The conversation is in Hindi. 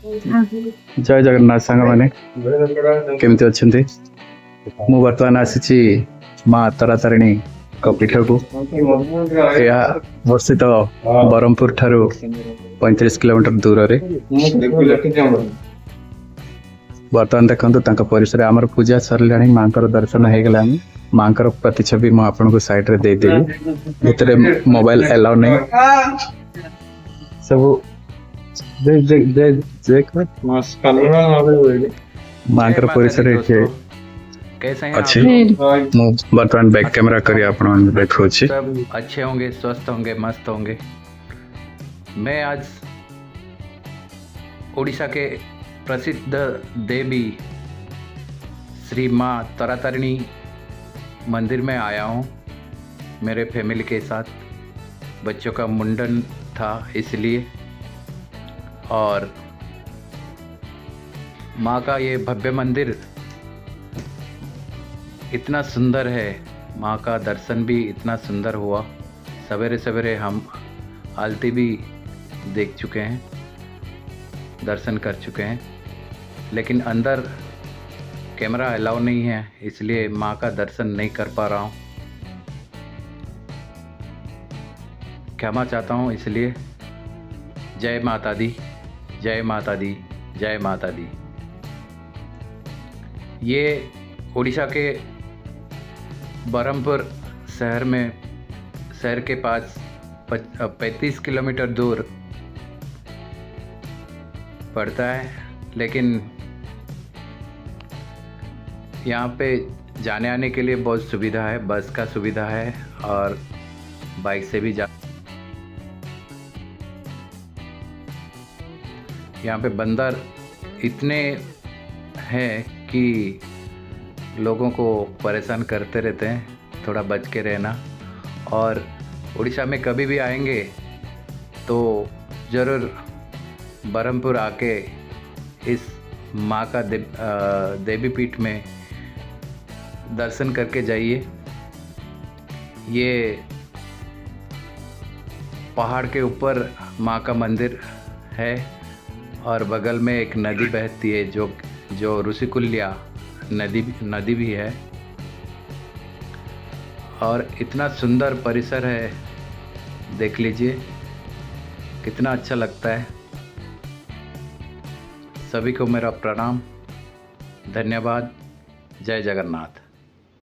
जय जगन्नाथ सांग मैंने केमती अच्छे मु बर्तमान आसी माँ तारातारिणी पीठ को अवस्थित ब्रह्मपुर ठारू 35 किलोमीटर दूर रे बर्तमान देखो परिसर आमर पूजा सरला माँ दर्शन हो गला माँ प्रतिछवि मुझे आपको साइड रे देदेवी भितर मोबाइल एलाउ नहीं सब माँ परिसर अच्छी बर्तमान बैक कैमरा करी आप देखो सब अच्छे होंगे, स्वस्थ होंगे, मस्त होंगे। मैं आज उड़ीसा के प्रसिद्ध देवी श्री माँ तारातारिणी मंदिर में आया हूँ मेरे फैमिली के साथ। बच्चों का मुंडन था इसलिए, और माँ का ये भव्य मंदिर इतना सुंदर है, माँ का दर्शन भी इतना सुंदर हुआ। सवेरे सवेरे हम आरती भी देख चुके हैं, दर्शन कर चुके हैं, लेकिन अंदर कैमरा अलाउ नहीं है इसलिए माँ का दर्शन नहीं कर पा रहा हूँ। क्षमा चाहता हूँ इसलिए। जय माता दी, जय माता दी, जय माता दी। ये उड़ीसा के ब्रह्मपुर शहर के पास 35 किलोमीटर दूर पड़ता है, लेकिन यहाँ पे जाने आने के लिए बहुत सुविधा है, बस का सुविधा है और बाइक से भी जा। यहाँ पे बंदर इतने हैं कि लोगों को परेशान करते रहते हैं, थोड़ा बच के रहना। और उड़ीसा में कभी भी आएंगे तो ज़रूर ब्रह्मपुर आके इस माँ का देवी पीठ में दर्शन करके जाइए। ये पहाड़ के ऊपर माँ का मंदिर है और बगल में एक नदी बहती है जो ऋषिकुल्या नदी भी है। और इतना सुंदर परिसर है, देख लीजिए कितना अच्छा लगता है। सभी को मेरा प्रणाम, धन्यवाद। जय जगन्नाथ।